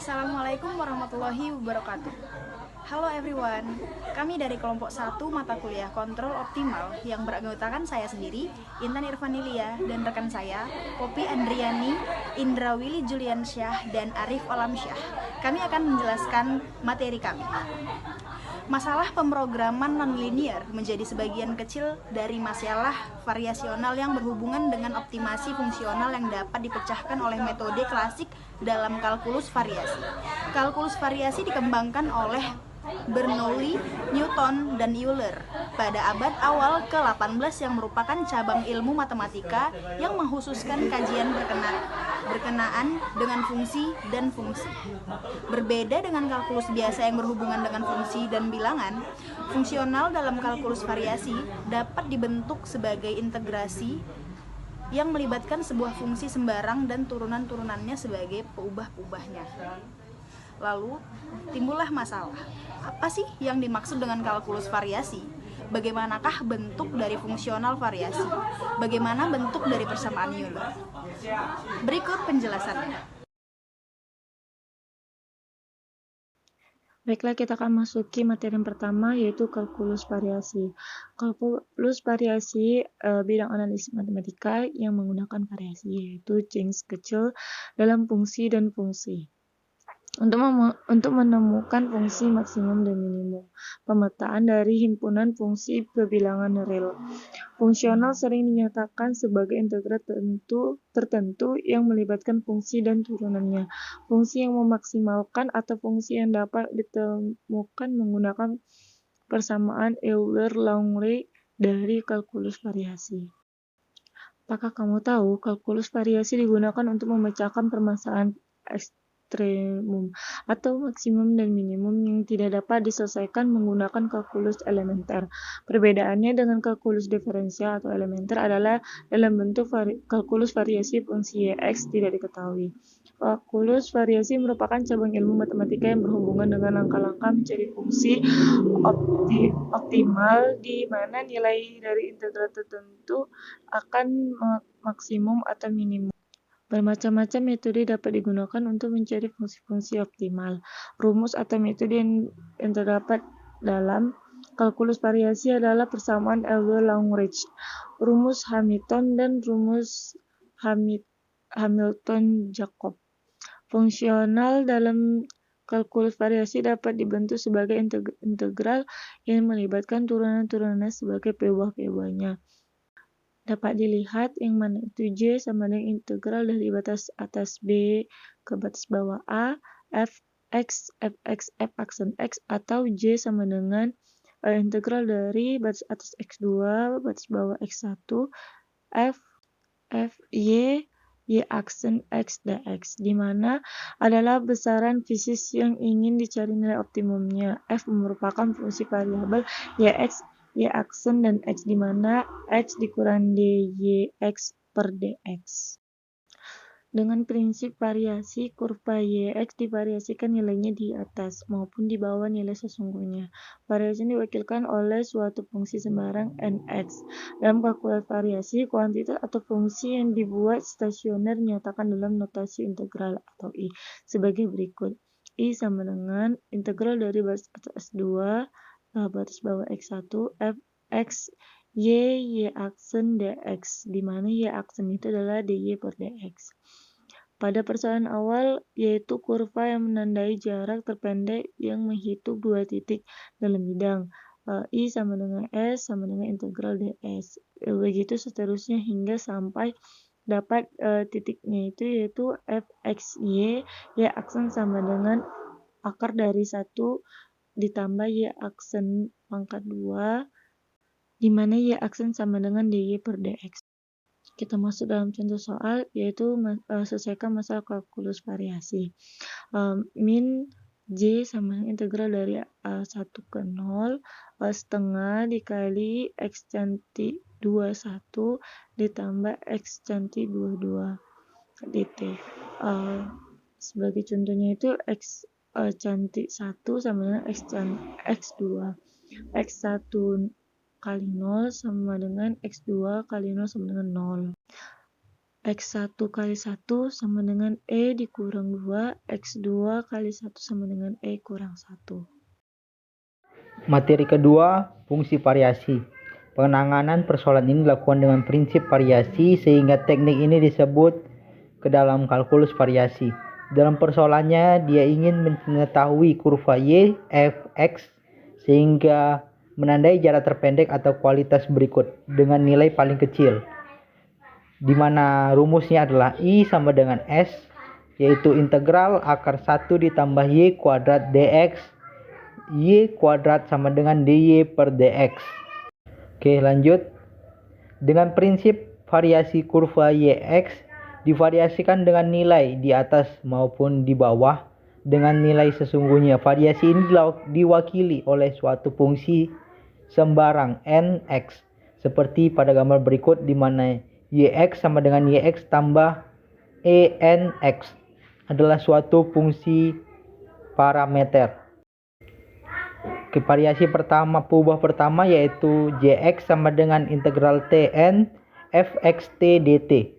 Assalamualaikum warahmatullahi wabarakatuh. Halo everyone, kami dari kelompok 1 mata kuliah Kontrol Optimal yang beranggotakan saya sendiri, Intan Irfanilia, dan rekan saya, Poppy Andriani, Indra Willy Juliansyah, dan Arif Olamsyah. Kami akan menjelaskan materi kami. Masalah pemrograman nonlinear menjadi sebagian kecil dari masalah variasional yang berhubungan dengan optimasi fungsional yang dapat dipecahkan oleh metode klasik dalam kalkulus variasi. Kalkulus variasi dikembangkan oleh Bernoulli, Newton, dan Euler pada abad awal ke-18 yang merupakan cabang ilmu matematika yang mengkhususkan kajian berkenaan dengan fungsi dan fungsi. Berbeda dengan kalkulus biasa yang berhubungan dengan fungsi dan bilangan, fungsional dalam kalkulus variasi dapat dibentuk sebagai integrasi yang melibatkan sebuah fungsi sembarang dan turunan-turunannya sebagai peubah-peubahnya. Lalu, timbullah masalah. Apa sih yang dimaksud dengan kalkulus variasi? Bagaimanakah bentuk dari fungsional variasi? Bagaimana bentuk dari persamaan Euler? Berikut penjelasannya. Baiklah, kita akan masuki materi yang pertama, yaitu kalkulus variasi. Kalkulus variasi bidang analisis matematika yang menggunakan variasi, yaitu change kecil dalam fungsi dan fungsi. Untuk menemukan fungsi maksimum dan minimum, pemetaan dari himpunan fungsi pebilangan real. Fungsional sering dinyatakan sebagai integral tertentu yang melibatkan fungsi dan turunannya. Fungsi yang memaksimalkan atau fungsi yang dapat ditemukan menggunakan persamaan Euler-Langmuir dari kalkulus variasi. Apakah kamu tahu kalkulus variasi digunakan untuk memecahkan permasalahan ekstremum atau maksimum dan minimum yang tidak dapat diselesaikan menggunakan kalkulus elementer. Perbedaannya dengan kalkulus diferensial atau elementer adalah dalam bentuk kalkulus variasi fungsi X tidak diketahui. Kalkulus variasi merupakan cabang ilmu matematika yang berhubungan dengan langkah-langkah mencari fungsi optimal di mana nilai dari integral tertentu akan maksimum atau minimum. Bermacam-macam metode dapat digunakan untuk mencari fungsi-fungsi optimal. Rumus atau metode yang terdapat dalam kalkulus variasi adalah persamaan Euler-Langmuir, rumus Hamilton, dan rumus Hamilton-Jacob. Fungsional dalam kalkulus variasi dapat dibentuk sebagai integral yang melibatkan turunan-turunannya sebagai peubah-peubahnya. Dapat dilihat yang mana itu J sama dengan integral dari batas atas B ke batas bawah A, Fx aksen X, atau J sama dengan integral dari batas atas X2, batas bawah X1, Y aksen X dx, di mana adalah besaran fisis yang ingin dicari nilai optimumnya. F merupakan fungsi variabel Yx, Y aksen dan X, di mana X dikurang dYx per dx. Dengan prinsip variasi, kurva Yx divariasikan nilainya di atas maupun di bawah nilai sesungguhnya. Variasi diwakilkan oleh suatu fungsi sembarang Nx. Dalam kalkulus variasi, kuantitas atau fungsi yang dibuat stasioner dinyatakan dalam notasi integral atau I sebagai berikut. I sama dengan integral dari batas atas 2 batas bawah X1 Fx Y aksen dx, di mana Y aksen itu adalah dy per dx. Pada persoalan awal, yaitu kurva yang menandai jarak terpendek yang menghitung dua titik dalam bidang. I sama dengan S sama dengan integral ds. Begitu seterusnya hingga sampai dapat titiknya itu yaitu Fxy, Y aksen sama dengan akar dari 1 ditambah Y aksen pangkat 2, di mana Y aksen sama dengan dy per dx. Kita masuk dalam contoh soal, yaitu selesaikan masalah kalkulus variasi. Min J sama integral dari 1 ke 0 setengah dikali X cantik 21 ditambah X cantik 22 dt. Sebagai contohnya itu X cantik 1 sama dengan X2. X1 kali 0 sama dengan X2 kali 0 sama dengan 0. X1 kali 1 sama dengan E dikurang 2, X2 kali 1 sama dengan E kurang 1. Materi kedua, fungsi variasi. Penanganan persoalan ini dilakukan dengan prinsip variasi sehingga teknik ini disebut ke dalam kalkulus variasi. Dalam persoalannya, dia ingin mengetahui kurva Y, F, X sehingga menandai jarak terpendek atau kualitas berikut dengan nilai paling kecil, di mana rumusnya adalah I sama dengan S, yaitu integral akar 1 ditambah Y kuadrat dx, Y kuadrat sama dengan dy per dx. Oke, lanjut. Dengan prinsip variasi kurva Yx divariasikan dengan nilai di atas maupun di bawah dengan nilai sesungguhnya. Variasi ini diwakili oleh suatu fungsi sembarang nx seperti pada gambar berikut, di mana Yx sama dengan Yx tambah Enx adalah suatu fungsi parameter. Variasi perubahan pertama yaitu Jx sama dengan integral Tn fxt dt.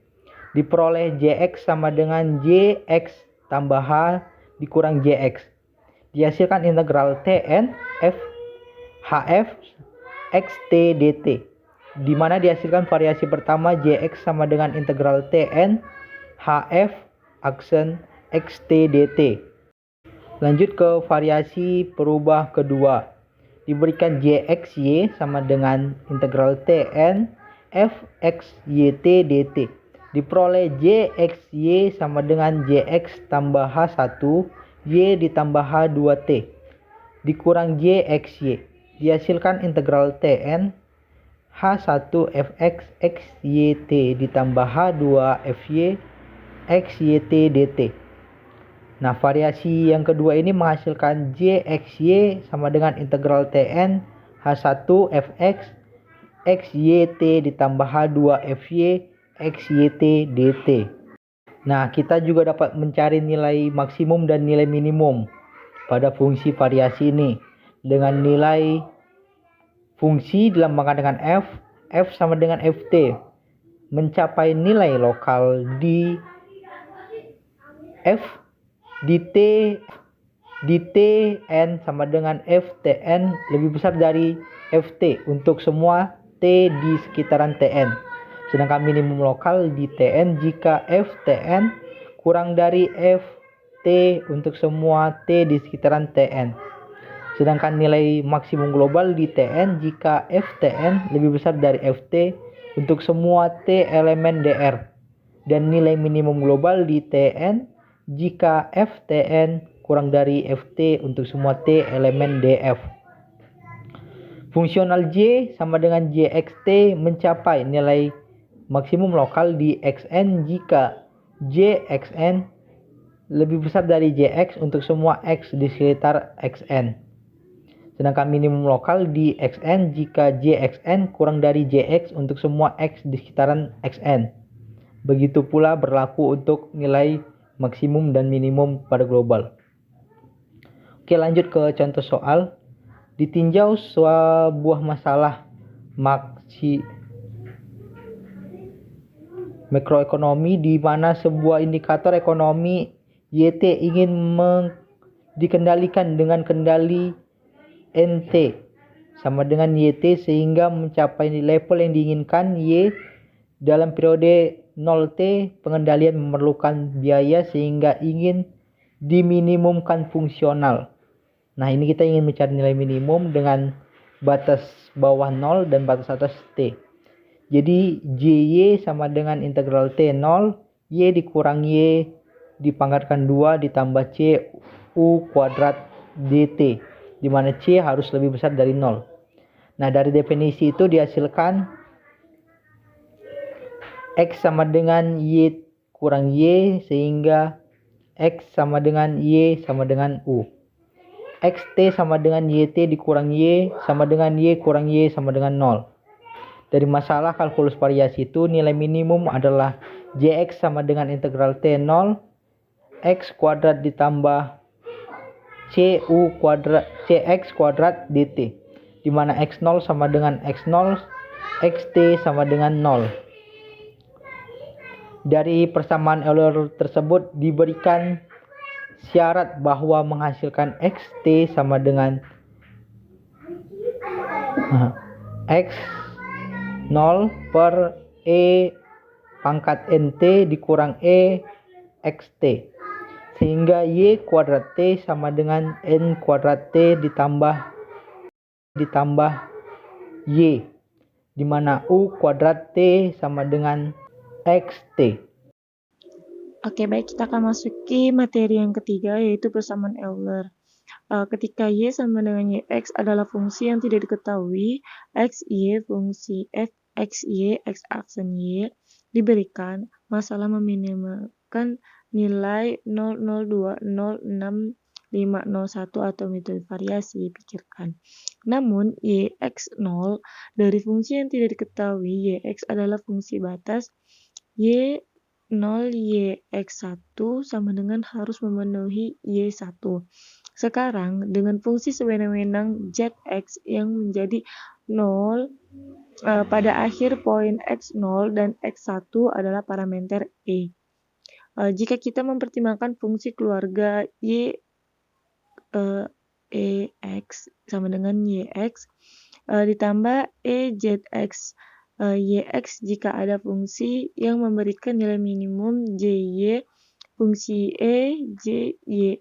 Diperoleh Jx sama dengan Jx tambah H dikurang Jx. Dihasilkan integral Tn f hf xt dt, di mana dihasilkan variasi pertama Jx sama dengan integral Tn hf aksen xt dt. Lanjut ke variasi perubah kedua. Diberikan Jxy sama dengan integral Tn fxyt dt. Diperoleh Jxy sama dengan Jx tambah H1 Y ditambah H2T dikurang Jxy. Dihasilkan integral Tn H1 fx xyt ditambah H2 fy xyt dt. Nah, variasi yang kedua ini menghasilkan Jxy sama dengan integral Tn H1 fx xyt ditambah H2 fy xyt dt. Nah, kita juga dapat mencari nilai maksimum dan nilai minimum pada fungsi variasi ini dengan nilai fungsi dilambangkan dengan f sama dengan ft, mencapai nilai lokal di f di Tn sama dengan Ftn lebih besar dari Ft untuk semua T di sekitaran Tn. Sedangkan minimum lokal di Tn jika Ftn kurang dari Ft untuk semua T di sekitaran Tn. Sedangkan nilai maksimum global di Tn jika Ftn lebih besar dari Ft untuk semua T elemen Dr. Dan nilai minimum global di Tn jika Ftn kurang dari Ft untuk semua T elemen Df. Fungsional J sama dengan Jxt mencapai nilai maksimum lokal di Xn jika Jxn lebih besar dari Jx untuk semua X di sekitar Xn. Sedangkan minimum lokal di Xn jika Jxn kurang dari Jx untuk semua X di sekitaran Xn. Begitu pula berlaku untuk nilai maksimum dan minimum pada global. Oke, lanjut ke contoh soal. Ditinjau sebuah masalah makroekonomi di mana sebuah indikator ekonomi YT ingin dikendalikan dengan kendali NT sama dengan YT sehingga mencapai level yang diinginkan Y dalam periode 0T. Pengendalian memerlukan biaya sehingga ingin diminimumkan fungsional. Nah, ini kita ingin mencari nilai minimum dengan batas bawah 0 dan batas atas T. Jadi JY sama dengan integral T0 Y dikurang Y dipangkatkan 2 ditambah C U kuadrat DT, di mana C harus lebih besar dari 0. Nah, dari definisi itu dihasilkan X sama dengan Y kurang Y sehingga X sama dengan Y sama dengan U. XT sama dengan YT dikurang Y sama dengan Y kurang Y sama dengan 0. Dari masalah kalkulus variasi itu nilai minimum adalah Jx sama dengan integral T0 X kuadrat ditambah CU kuadrat CX kuadrat DT, di mana X0 sama dengan X0, XT sama dengan 0. Dari persamaan Euler tersebut diberikan syarat bahwa menghasilkan xt sama dengan x 0 per e pangkat nt dikurang e xt, sehingga y kuadrat t sama dengan n kuadrat t ditambah y, di mana u kuadrat t sama dengan xt. Oke, baik, kita akan masuki materi yang ketiga, yaitu persamaan Euler. Ketika y sama dengan yx adalah fungsi yang tidak diketahui, x, y, fungsi f, x, y, x aksen y, diberikan, masalah meminimalkan nilai 0,02, 0,6, 501 atau metode variasi, pikirkan. Namun, yx0 dari fungsi yang tidak diketahui, yx adalah fungsi batas, y0, yx1 sama dengan harus memenuhi y1. Sekarang, dengan fungsi sewenang-wenang zx yang menjadi 0 pada akhir poin x0 dan x1 adalah parameter e. Jika kita mempertimbangkan fungsi keluarga ex sama dengan yx ditambah ezx yx jika ada fungsi yang memberikan nilai minimum jy, fungsi e, j, y,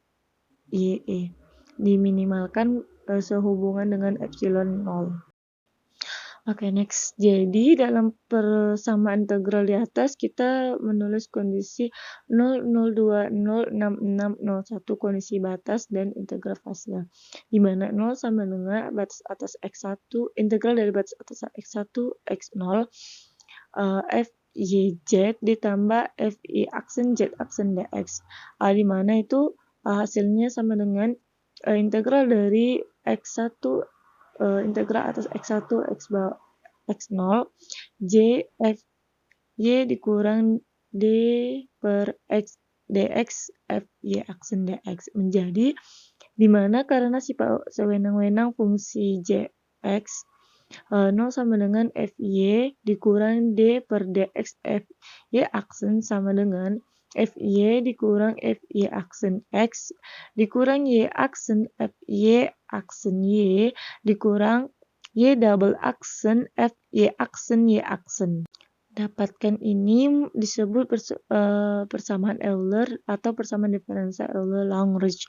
diminimalkan sehubungan dengan epsilon 0. Oke, next. Jadi dalam persamaan integral di atas kita menulis kondisi 0,02, 0,66, 01 kondisi batas dan integral fase, di mana 0 sama dengan batas atas x1, integral dari batas atas x1, x0, f yz ditambah f y aksen z aksen dx, di mana itu hasilnya sama dengan integral dari x1 integral atas x1 x0 j f y dikurang d per x dx f y aksen dx menjadi dimana karena sifat sewenang-wenang fungsi jx 0 sama dengan fy dikurang d per dx fy aksen sama dengan fy dikurang fy aksen x dikurang y aksen fy aksen y dikurang y double aksen fy aksen y aksen. Dapatkan ini disebut persamaan Euler atau persamaan diferensial Euler-Lagrange.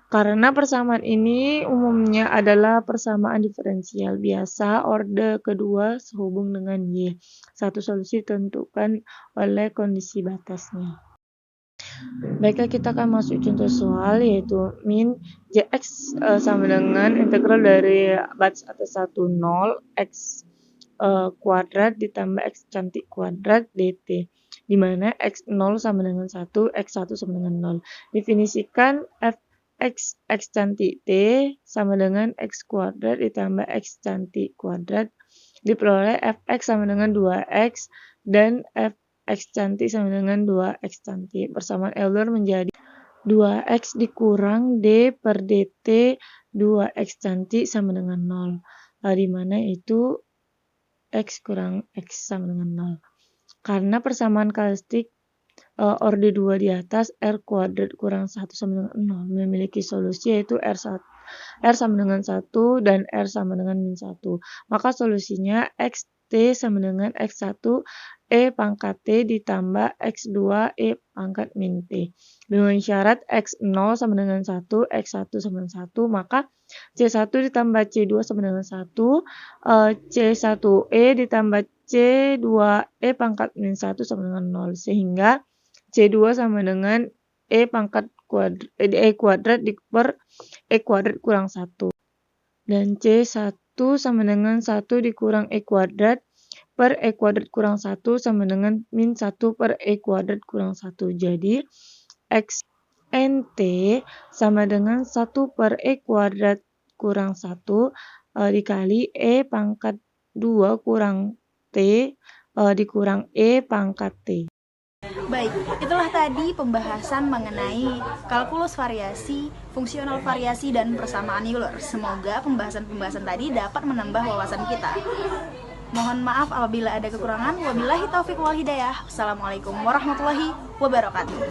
Karena persamaan ini umumnya adalah persamaan diferensial biasa orde kedua sehubung dengan y. Satu solusi ditentukan oleh kondisi batasnya. Baiklah, kita akan masuk contoh soal, yaitu min jx sama dengan integral dari batas atas 1 0 x kuadrat ditambah x cantik kuadrat dt, di mana x0 sama dengan 1, x1 sama dengan 0. Definisikan f x cantik t sama dengan x kuadrat ditambah x cantik kuadrat, diperoleh fx sama dengan 2x dan fx cantik sama dengan 2x cantik. Persamaan Euler menjadi 2x dikurang d per dt 2x cantik sama dengan 0, di mana itu x kurang x sama dengan 0. Karena persamaan karakteristik orde 2 di atas, r kuadrat kurang 1 sama dengan 0 memiliki solusi yaitu r sama dengan 1 dan r sama dengan min 1. Maka solusinya xt sama dengan x1 e pangkat t ditambah x2 e pangkat min t. Dengan syarat x0 sama dengan 1, x1 sama dengan 1, maka c1 ditambah c2 sama dengan 1, c1e ditambah c2e pangkat min 1 sama dengan 0, sehingga c2 sama dengan e pangkat kuadrat per e kuadrat kurang 1. Dan c1 sama dengan 1 dikurang e kuadrat per e kuadrat kurang 1 sama dengan min 1 per e kuadrat kurang 1. Jadi x nt sama dengan 1 per e kuadrat kurang 1 dikali e pangkat 2 kurang t dikurang e pangkat t. Baik, itulah tadi pembahasan mengenai kalkulus variasi, fungsional variasi, dan persamaan Euler. Semoga pembahasan-pembahasan tadi dapat menambah wawasan kita. Mohon maaf apabila ada kekurangan. Wabillahi taufiq wal hidayah. Wassalamualaikum warahmatullahi wabarakatuh.